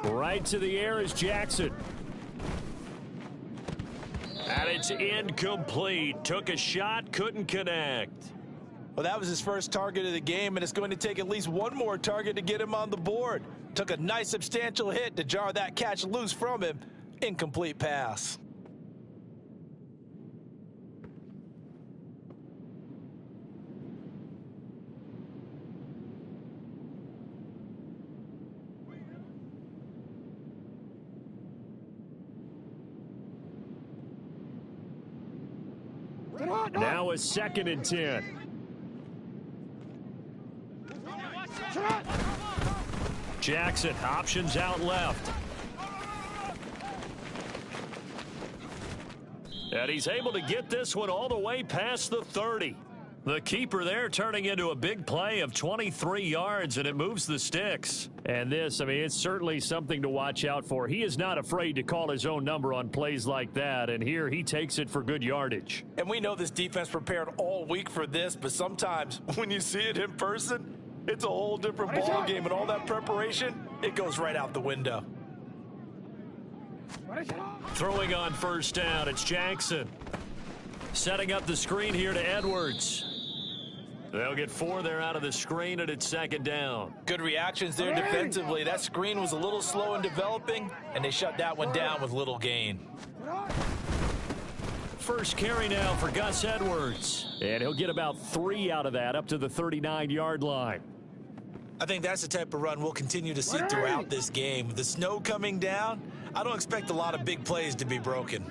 Right to the air is Jackson. And it's incomplete. Took a shot, couldn't connect. Well, that was his first target of the game, and it's going to take at least one more target to get him on the board. Took a nice substantial hit to jar that catch loose from him. Incomplete pass. Now a 2nd and 10. Jackson options out left. And he's able to get this one all the way past the 30. The keeper there turning into a big play of 23 yards, and it moves the sticks. And this, I mean, it's certainly something to watch out for. He is not afraid to call his own number on plays like that, and here he takes it for good yardage. And we know this defense prepared all week for this, but sometimes when you see it in person, it's a whole different ball game, and all that preparation, it goes right out the window. Throwing on 1st down, it's Jackson. Setting up the screen here to Edwards. They'll get 4 there out of the screen, and it's 2nd down. Good reactions there defensively. That screen was a little slow in developing, and they shut that one down with little gain. First carry now for Gus Edwards. And he'll get about 3 out of that, up to the 39-yard line. I think that's the type of run we'll continue to see throughout this game. With the snow coming down, I don't expect a lot of big plays to be broken.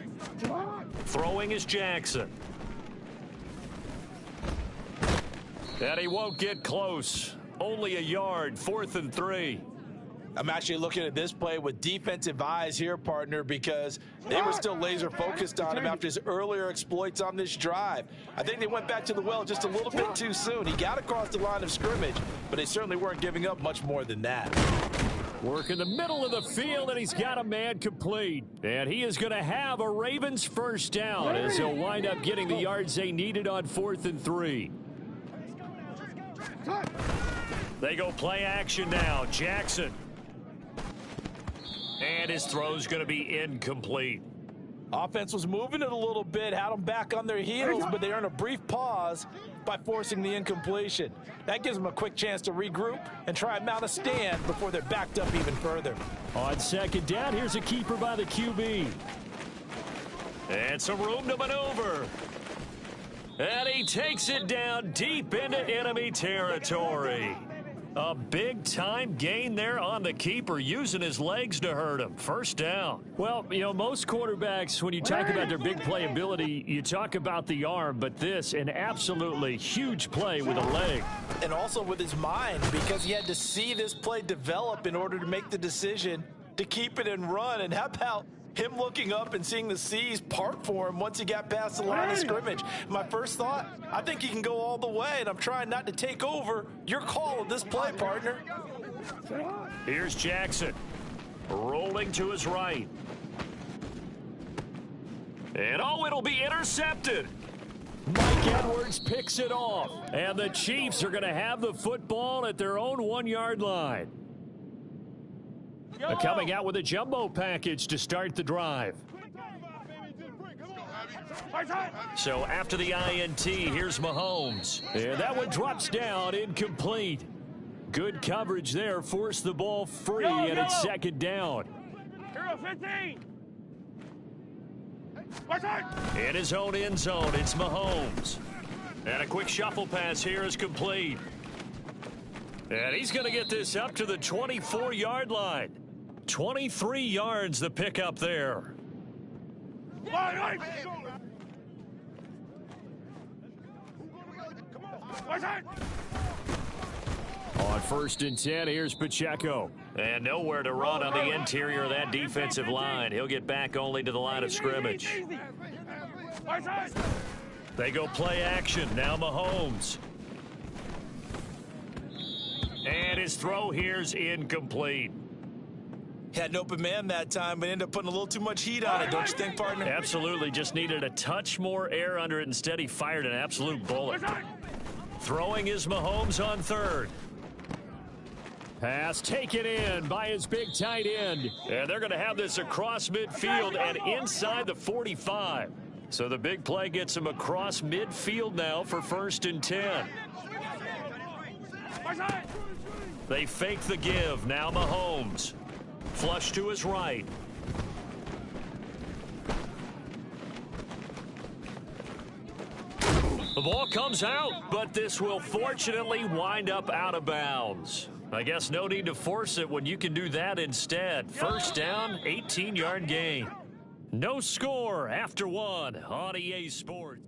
Throwing is Jackson. And he won't get close. Only a yard, 4th and 3. I'm actually looking at this play with defensive eyes here, partner, because they were still laser focused on him after his earlier exploits on this drive. I think they went back to the well just a little bit too soon. He got across the line of scrimmage, but they certainly weren't giving up much more than that. Work in the middle of the field, and he's got a man complete. And he is going to have a Ravens 1st down as he'll wind up getting the yards they needed on 4th and 3. They go play action now. Jackson. And his throw's going to be incomplete. Offense was moving it a little bit, had them back on their heels, but they earned a brief pause by forcing the incompletion. That gives them a quick chance to regroup and try and mount a stand before they're backed up even further. On 2nd down, here's a keeper by the QB. And some room to maneuver. And he takes it down deep into enemy territory. A big-time gain there on the keeper, using his legs to hurt him. 1st down. Well, you know, most quarterbacks, when you talk about their big playability, you talk about the arm, but this, an absolutely huge play with a leg. And also with his mind, because he had to see this play develop in order to make the decision to keep it and run. And how about him looking up and seeing the seas part for him once he got past the line of scrimmage? My first thought, I think he can go all the way, and I'm trying not to take over your call of this play, partner. Here's Jackson, rolling to his right. And oh, it'll be intercepted. Mike Edwards picks it off, and the Chiefs are going to have the football at their own 1-yard line. Coming out with a jumbo package to start the drive. So after the INT, here's Mahomes. And that one drops down, incomplete. Good coverage there, forced the ball free, and it's 2nd down. In his own end zone, it's Mahomes. And a quick shuffle pass here is complete. And he's going to get this up to the 24-yard line. 23 yards the pickup there. On 1st and 10, here's Pacheco. And nowhere to run on the interior of that defensive line. He'll get back only to the line of scrimmage. They go play action. Now Mahomes. And his throw here's incomplete. Had an open man that time, but ended up putting a little too much heat on it, don't you think, partner? Absolutely. Just needed a touch more air under it. Instead, he fired an absolute bullet. Throwing is Mahomes on 3rd. Pass taken in by his big tight end. And they're going to have this across midfield and inside the 45. So the big play gets him across midfield now for 1st and 10. They fake the give. Now Mahomes. Flush to his right. The ball comes out, but this will fortunately wind up out of bounds. I guess no need to force it when you can do that instead. 1st down, 18-yard gain. No score after 1 on EA Sports.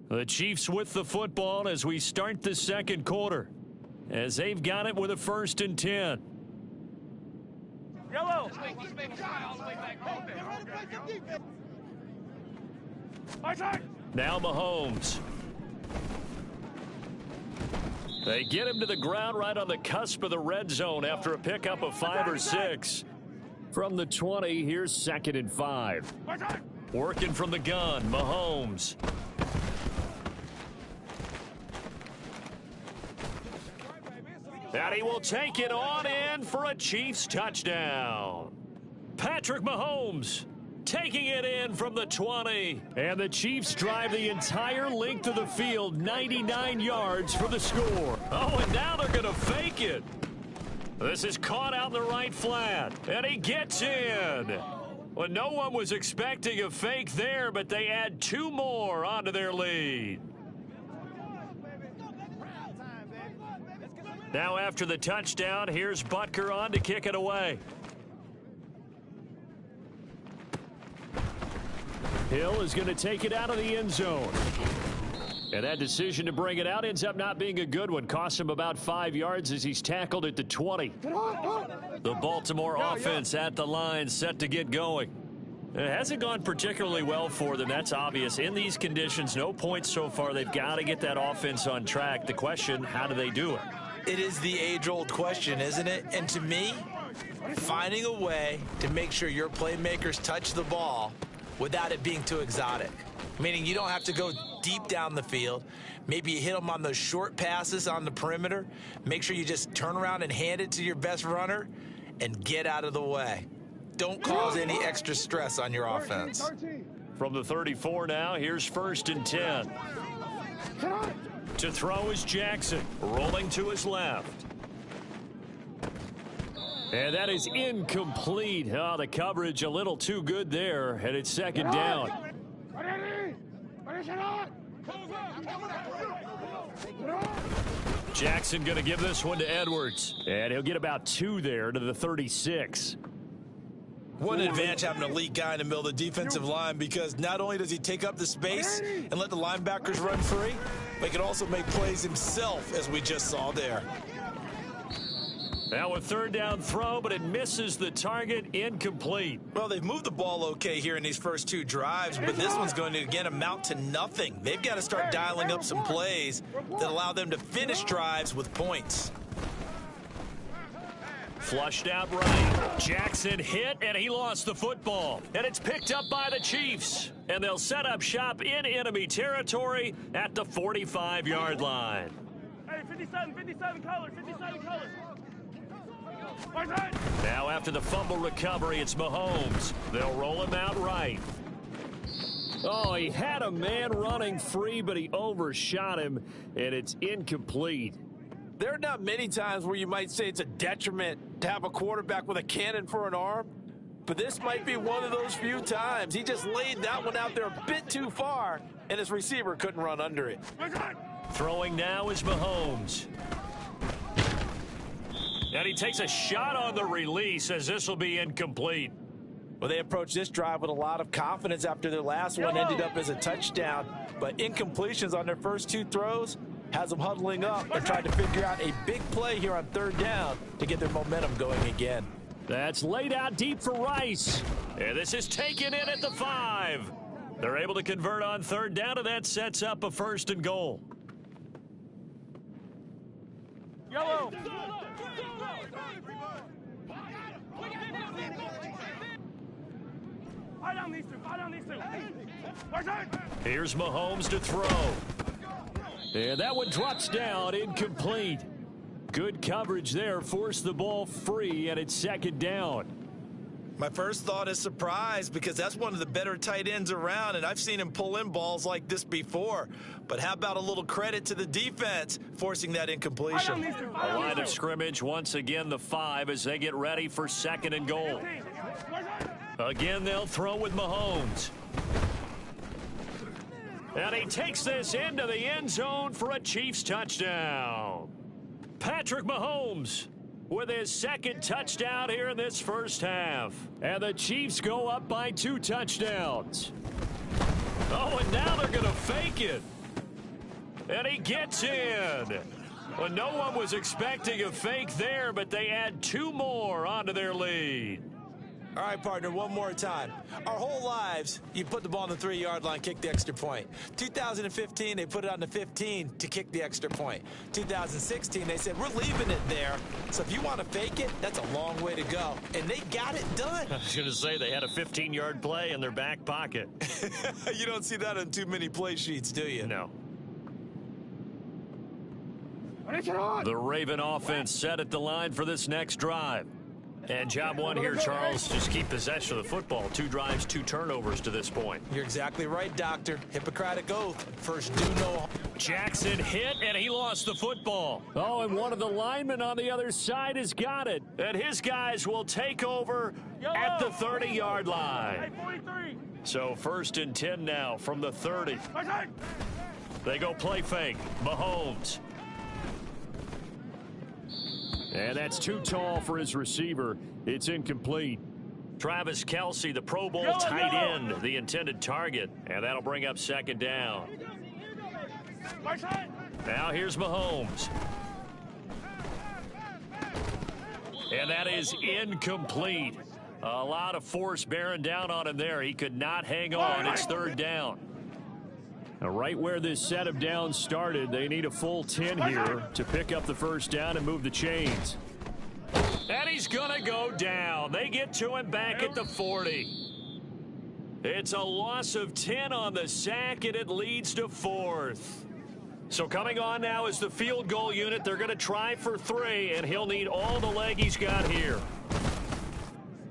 The Chiefs with the football as we start the 2nd quarter, as they've got it with a 1st and 10. Yellow. Now Mahomes. They get him to the ground right on the cusp of the red zone after a pickup of 5 or 6. From the 20, here's 2nd and 5. Working from the gun, Mahomes. And he will take it on in for a Chiefs touchdown. Patrick Mahomes taking it in from the 20. And the Chiefs drive the entire length of the field, 99 yards for the score. Oh, and now they're going to fake it. This is caught out in the right flat, and he gets in. Well, no one was expecting a fake there, but they add 2 more onto their lead. Now after the touchdown, here's Butker on to kick it away. Hill is going to take it out of the end zone. And that decision to bring it out ends up not being a good one. Costs him about 5 yards as he's tackled at the 20. The Baltimore offense at the line, set to get going. It hasn't gone particularly well for them. That's obvious. In these conditions, no points so far. They've got to get that offense on track. The question, how do they do it? It is the age-old question, isn't it? And to me, finding a way to make sure your playmakers touch the ball without it being too exotic. Meaning you don't have to go deep down the field. Maybe you hit them on those short passes on the perimeter. Make sure you just turn around and hand it to your best runner and get out of the way. Don't cause any extra stress on your offense. From the 34 now, here's 1st and 10. To throw is Jackson, rolling to his left. And that is incomplete. Oh, the coverage a little too good there, and it's 2nd down. Jackson going to give this one to Edwards, and he'll get about 2 there to the 36. What an advantage having an elite guy in the middle of the defensive line, because not only does he take up the space and let the linebackers run free, but he can also make plays himself, as we just saw there. Now a 3rd down throw, but it misses the target, incomplete. Well, they've moved the ball okay here in these first 2 drives, but this one's going to, again, amount to nothing. They've got to start dialing up some plays that allow them to finish drives with points. Flushed out right. Jackson hit, and he lost the football. And it's picked up by the Chiefs. And they'll set up shop in enemy territory at the 45-yard line. Hey, 57 colors, 57 colors. Now after the fumble recovery, it's Mahomes. They'll roll him out right. Oh, he had a man running free, but he overshot him, and it's incomplete. There are not many times where you might say it's a detriment to have a quarterback with a cannon for an arm, but this might be one of those few times. He just laid that one out there a bit too far, and his receiver couldn't run under it. Throwing now is Mahomes. And he takes a shot on the release as this will be incomplete. Well, they approached this drive with a lot of confidence after their last one ended up as a touchdown, but incompletions on their first 2 throws has them huddling up and trying to figure out a big play here on 3rd down to get their momentum going again. That's laid out deep for Rice. And this is taken in at the 5. They're able to convert on 3rd down, and that sets up a 1st and goal. Yellow. Here's Mahomes to throw. And that one drops down, incomplete. Good coverage there. Forced the ball free, and it's second down. My first thought is surprise because that's one of the better tight ends around, and I've seen him pull in balls like this before. But how about a little credit to the defense forcing that incompletion? A line of scrimmage once again, the 5 as they get ready for second and goal. Again, they'll throw with Mahomes. And he takes this into the end zone for a Chiefs touchdown. Patrick Mahomes with his second touchdown here in this first half. And the Chiefs go up by 2 touchdowns. Oh, and now they're going to fake it. And he gets in. Well, no one was expecting a fake there, but they add 2 more onto their lead. All right, partner, one more time. Our whole lives, you put the ball on the 3-yard line, kick the extra point. 2015, they put it on the 15 to kick the extra point. 2016, they said, we're leaving it there. So if you want to fake it, that's a long way to go. And they got it done. I was going to say they had a 15-yard play in their back pocket. You don't see that on too many play sheets, do you? No. The Raven offense set at the line for this next drive. And job one here, Charles, just keep possession of the football. 2 drives, 2 turnovers to this point. You're exactly right, Doctor. Hippocratic oath. First do no harm. Jackson hit, and he lost the football. Oh, and one of the linemen on the other side has got it. And his guys will take over at the 30-yard line. So first and 10 now from the 30. They go play fake. Mahomes. And that's too tall for his receiver. It's incomplete. Travis Kelce, the Pro Bowl tight end, the intended target. And that'll bring up second down. Now here's Mahomes. And that is incomplete. A lot of force bearing down on him there. He could not hang on. It's third down. Now, right where this set of downs started, they need a full 10 here to pick up the first down and move the chains. And he's going to go down. They get to him back at the 40. It's a loss of 10 on the sack, and it leads to 4th. So coming on now is the field goal unit. They're going to try for 3, and he'll need all the leg he's got here.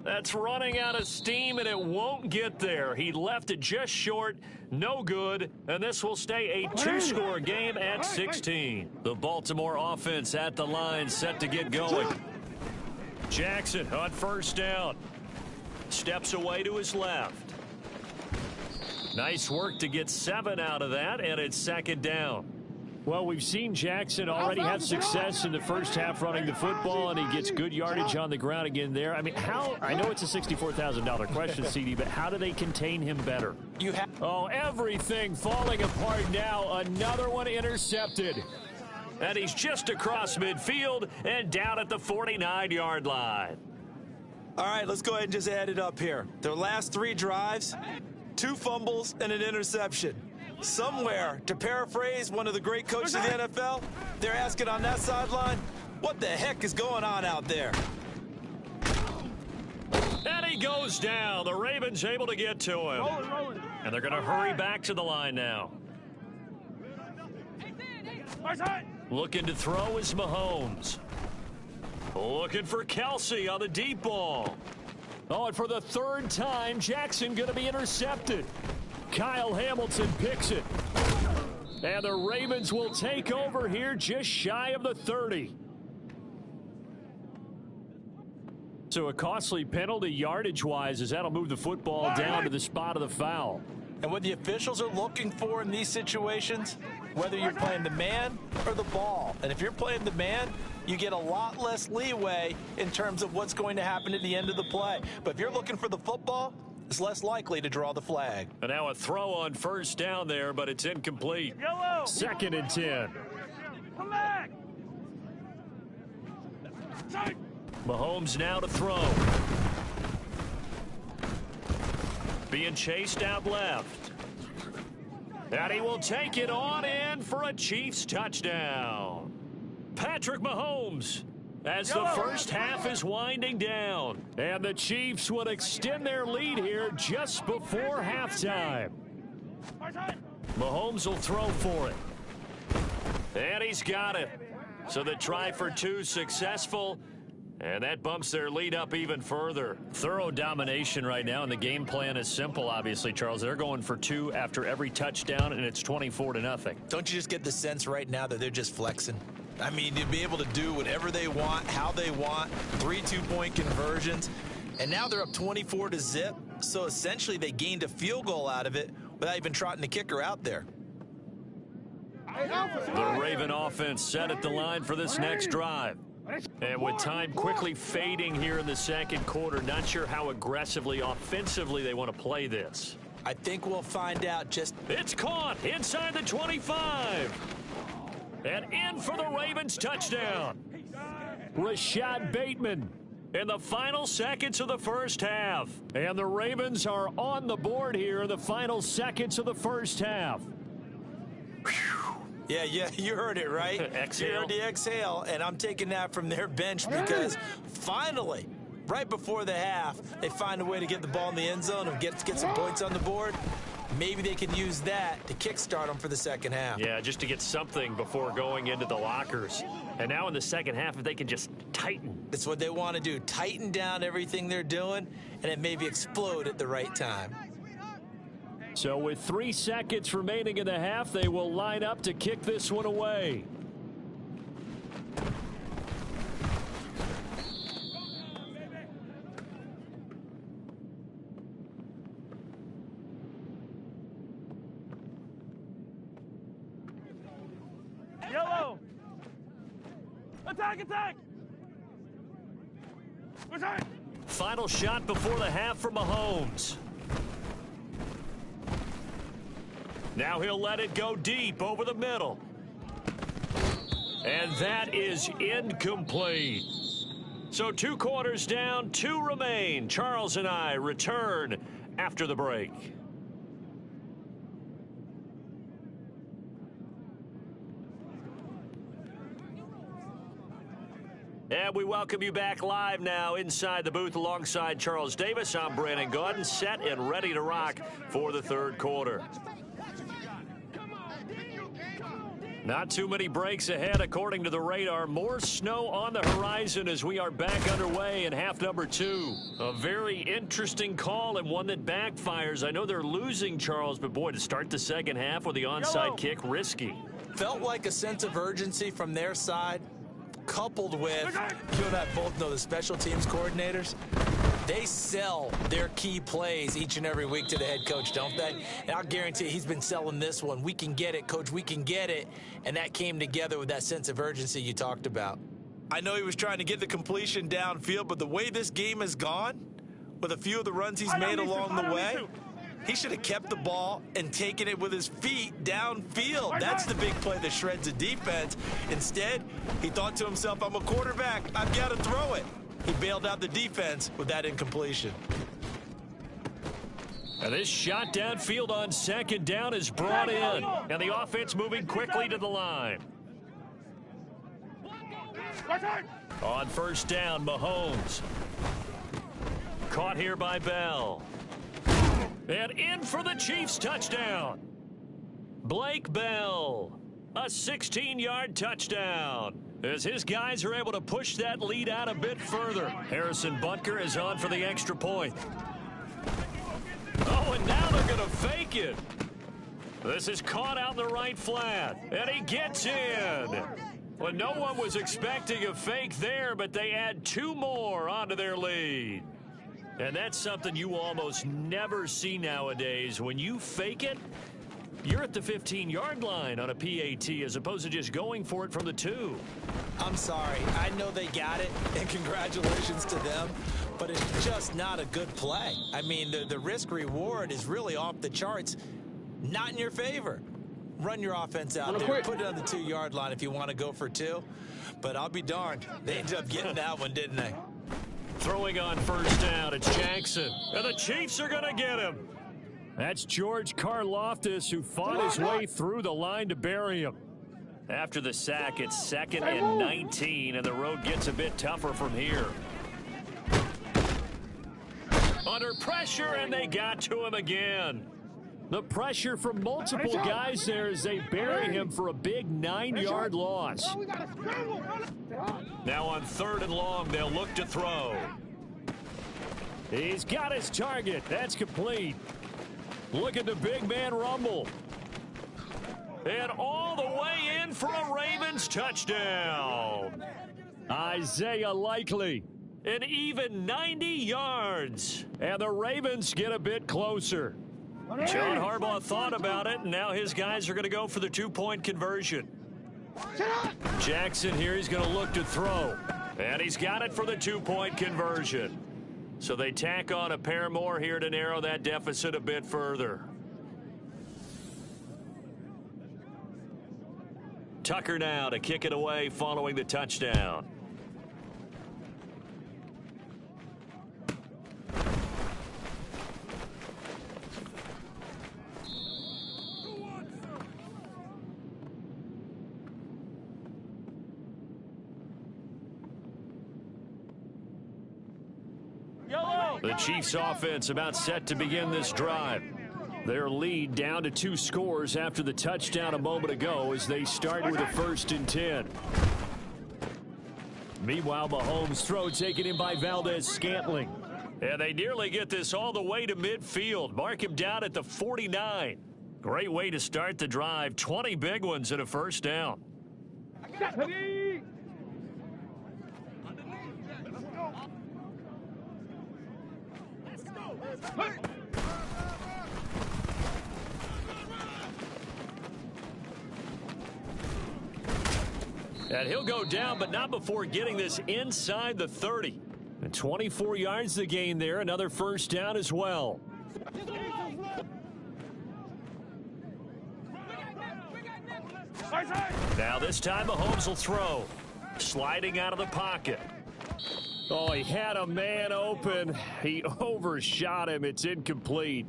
That's running out of steam, and it won't get there. He left it just short, no good, and this will stay a 2-score game at 16. The Baltimore offense at the line, set to get going. Jackson on first down. Steps away to his left. Nice work to get 7 out of that, and it's second down. Well, we've seen Jackson already have success in the first half running the football, and he gets good yardage on the ground again there. I mean, I know it's a $64,000 question, CD, but how do they contain him better? Oh, everything falling apart now. Another one intercepted. And he's just across midfield and down at the 49-yard line. All right, let's go ahead and just add it up here. Their last 3 drives, 2 fumbles and an interception. Somewhere, to paraphrase one of the great coaches of the NFL, they're asking on that sideline, what the heck is going on out there? And he goes down. The Ravens able to get to him. And they're going to hurry back to the line now. Looking to throw is Mahomes. Looking for Kelce on the deep ball. Oh, and for the 3rd time, Jackson going to be intercepted. Kyle Hamilton picks it. And the Ravens will take over here just shy of the 30. So a costly penalty yardage-wise as that'll move the football down to the spot of the foul. And what the officials are looking for in these situations, whether you're playing the man or the ball. And if you're playing the man, you get a lot less leeway in terms of what's going to happen at the end of the play. But if you're looking for the football, it's less likely to draw the flag. And now a throw on first down there, but it's incomplete. Yellow. Second and 10. Come back. Mahomes now to throw. Being chased out left. And he will take it on in for a Chiefs touchdown. Patrick Mahomes as the first half is winding down. And the Chiefs will extend their lead here just before halftime. Mahomes will throw for it. And he's got it. So the try for two successful, and that bumps their lead up even further. Thorough domination right now, and the game plan is simple, obviously, Charles. They're going for two after every touchdown, and it's 24-0. Don't you just get the sense right now that they're just flexing? I mean, to be able to do whatever they want, how they want, 3 2-point conversions, and now they're up 24-0. So essentially they gained a field goal out of it without even trotting the kicker out there. The Raven offense set at the line for this next drive. And with time quickly fading here in the second quarter, not sure how aggressively, offensively they want to play this. I think we'll find out. It's caught inside the 25. And in for the Ravens touchdown. Rashad Bateman in the final seconds of the first half. And the Ravens are on the board here in the final seconds of the first half. Yeah, you heard it, right? Exhale. You heard the exhale, and I'm taking that from their bench because finally, right before the half, they find a way to get the ball in the end zone and get some points on the board. Maybe they can use that to kickstart them for the second half. Yeah, just to get something before going into the lockers. And now in the second half, if they can just tighten. That's what they want to do, tighten down everything they're doing, and then maybe explode at the right time. So with 3 seconds remaining in the half, they will line up to kick this one away. Yellow! Attack, attack! Attack! Final shot before the half for Mahomes. Now he'll let it go deep over the middle. And that is incomplete. So 2 quarters down, 2 remain. Charles and I return after the break. And we welcome you back live now inside the booth alongside Charles Davis. I'm Brandon Gaudin, set and ready to rock for the third quarter. Not too many breaks ahead according to the radar. More snow on the horizon as we are back underway in half number 2. A very interesting call and one that backfires. I know they're losing, Charles, but boy, to start the second half with the onside kick, risky. Felt like a sense of urgency from their side, coupled with, you and I both know the special teams coordinators, they sell their key plays each and every week to the head coach, don't they? And I'll guarantee he's been selling this one. We can get it, coach, we can get it. And that came together with that sense of urgency you talked about. I know he was trying to get the completion downfield, but the way this game has gone, with a few of the runs he's made along the way, he should have kept the ball and taken it with his feet downfield. That's the big play that shreds the defense. Instead, he thought to himself, I'm a quarterback, I've got to throw it. He bailed out the defense with that incompletion. And this shot downfield on second down is brought in. And the offense moving quickly to the line. On first down, Mahomes. Caught here by Bell. And in for the Chiefs touchdown. Blake Bell. A 16-yard touchdown. As his guys are able to push that lead out a bit further. Harrison Butker is on for the extra point. Oh, and now they're going to fake it. This is caught out in the right flat. And he gets in. Well, no one was expecting a fake there, but they add 2 more onto their lead. And that's something you almost never see nowadays. When you fake it, you're at the 15-yard line on a PAT as opposed to just going for it from the 2. I'm sorry. I know they got it, and congratulations to them, but it's just not a good play. I mean, the risk-reward is really off the charts, not in your favor. Run your offense out there, put it on the 2-yard line if you want to go for 2, but I'll be darned. They ended up getting that one, didn't they? Throwing on first down, it's Jackson, and the Chiefs are going to get him. That's George Karlaftis, who fought his way through the line to bury him. After the sack, it's 2nd and 19, and the road gets a bit tougher from here. Under pressure, and they got to him again. The pressure from multiple guys there as they bury him for a big 9-yard loss. Now on 3rd and long, they'll look to throw. He's got his target. That's complete. Look at the big man rumble. And all the way in for a Ravens touchdown. Isaiah Likely. An even 90 yards. And the Ravens get a bit closer. John Harbaugh thought about it, and now his guys are going to go for the 2-point conversion. Jackson here, he's going to look to throw. And he's got it for the 2-point conversion. So they tack on a pair more here to narrow that deficit a bit further. Tucker now to kick it away following the touchdown. The Chiefs offense about set to begin this drive. Their lead down to 2 scores after the touchdown a moment ago as they start with a 1st and 10. Meanwhile, Mahomes' throw taken in by Valdez-Scantling. And they nearly get this all the way to midfield. Mark him down at the 49. Great way to start the drive. 20 big ones and a 1st down. And he'll go down, but not before getting this inside the 30. And 24 yards to gain there. Another 1st down as well. Now this time Mahomes will throw. Sliding out of the pocket. Oh, he had a man open. He overshot him. It's incomplete.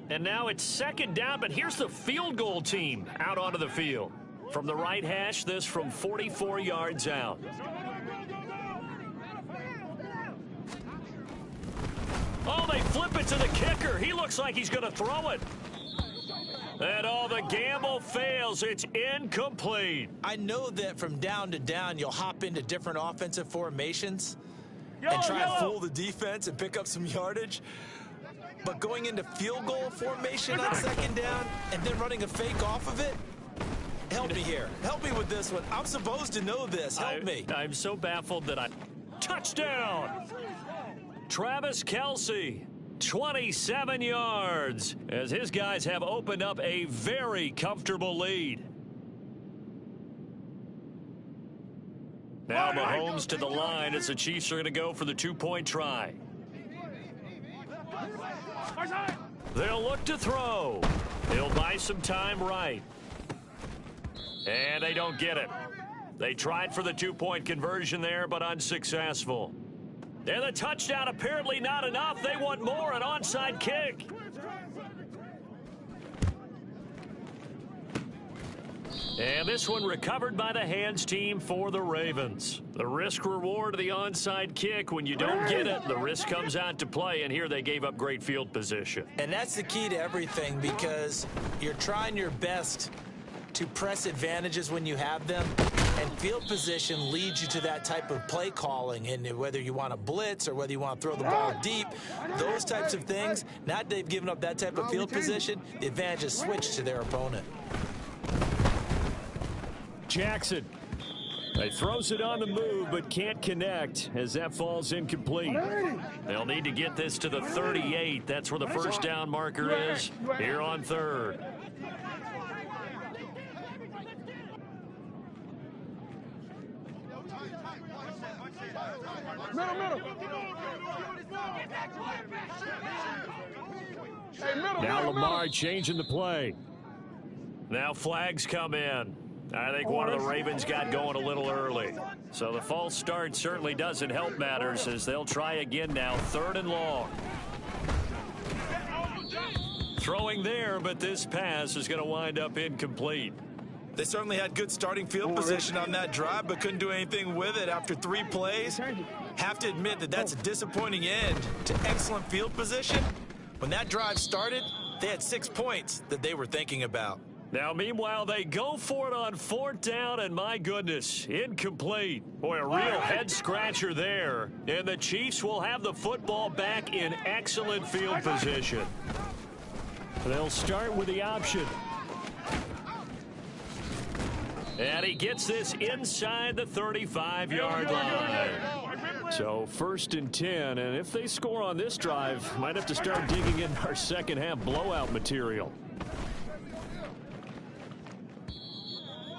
And now it's 2nd down, but here's the field goal team out onto the field. From the right hash, this from 44 yards out. Oh, they flip it to the kicker. He looks like he's going to throw it. And all the gamble fails. It's incomplete. I know that from down to down, you'll hop into different offensive formations and try to fool the defense and pick up some yardage. But going into field goal formation on 2nd down and then running a fake off of it, help me here. Help me with this one. I'm supposed to know this. Help me. I'm so baffled that I... Touchdown! Travis Kelce, 27 yards, as his guys have opened up a very comfortable lead. Now Mahomes to the line as the Chiefs are going to go for the 2-point try. They'll look to throw. He'll buy some time right. And they don't get it. They tried for the 2-point conversion there, but unsuccessful. And the touchdown apparently not enough. They want more, an onside kick. And this one recovered by the hands team for the Ravens. The risk reward of the onside kick. When you don't get it, the risk comes out to play, and here they gave up great field position. And that's the key to everything, because you're trying your best to press advantages when you have them, and field position leads you to that type of play calling. And whether you want to blitz or whether you want to throw the ball deep, those types of things, now that they've given up that type of field position, the advantage is switched to their opponent. Jackson. He throws it on the move, but can't connect as that falls incomplete. They'll need to get this to the 38. That's where the 1st down marker is here on 3rd. Now Lamar changing the play. Now flags come in. I think one of the Ravens got going a little early. So the false start certainly doesn't help matters as they'll try again now. 3rd and long. Throwing there, but this pass is going to wind up incomplete. They certainly had good starting field position on that drive, but couldn't do anything with it after 3 plays. Have to admit that that's a disappointing end to excellent field position. When that drive started, They had 6 points that they were thinking about. Now, meanwhile, they go for it on 4th down, and my goodness, incomplete. Boy, a real head-scratcher there. And the Chiefs will have the football back in excellent field position. They'll start with the option. And he gets this inside the 35-yard line. So 1st and 10, and if they score on this drive, might have to start digging in our second-half blowout material.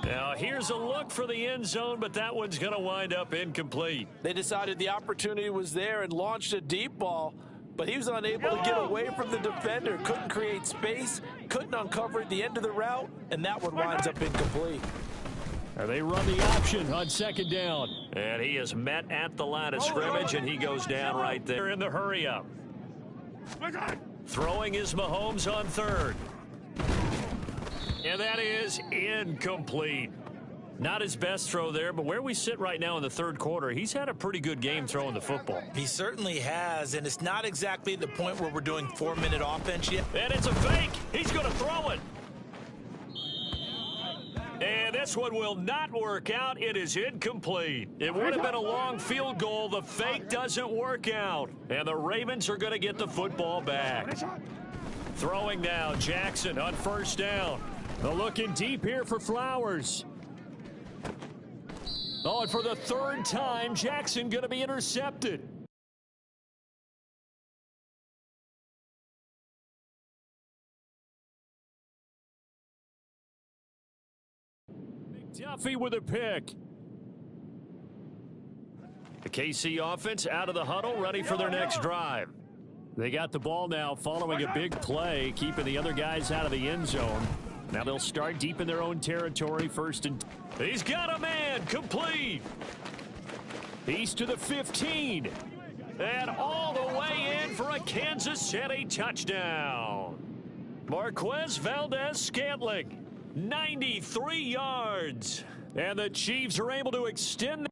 Now, here's a look for the end zone, but that one's going to wind up incomplete. They decided the opportunity was there and launched a deep ball, but he was unable to get away from the defender, couldn't create space, couldn't uncover at the end of the route, and that one winds up incomplete. They run the option on 2nd down. And he is met at the line of scrimmage, and he goes down right there in the hurry-up. Throwing is Mahomes on 3rd. And that is incomplete. Not his best throw there, but where we sit right now in the 3rd quarter, he's had a pretty good game throwing the football. He certainly has, and it's not exactly the point where we're doing 4-minute offense yet. And it's a fake. He's going to throw it. And this one will not work out. It is incomplete. It would have been a long field goal. The fake doesn't work out. And the Ravens are going to get the football back. Throwing now, Jackson on 1st down. Looking deep here for Flowers. Oh, and for the 3rd time, Jackson going to be intercepted. McDuffie with a pick. The KC offense out of the huddle, ready for their next drive. They got the ball now following a big play, keeping the other guys out of the end zone. Now they'll start deep in their own territory, 1st and... He's got a man, complete. He's to the 15. And all the way in for a Kansas City touchdown. Marquez Valdez-Scantling, 93 yards. And the Chiefs are able to extend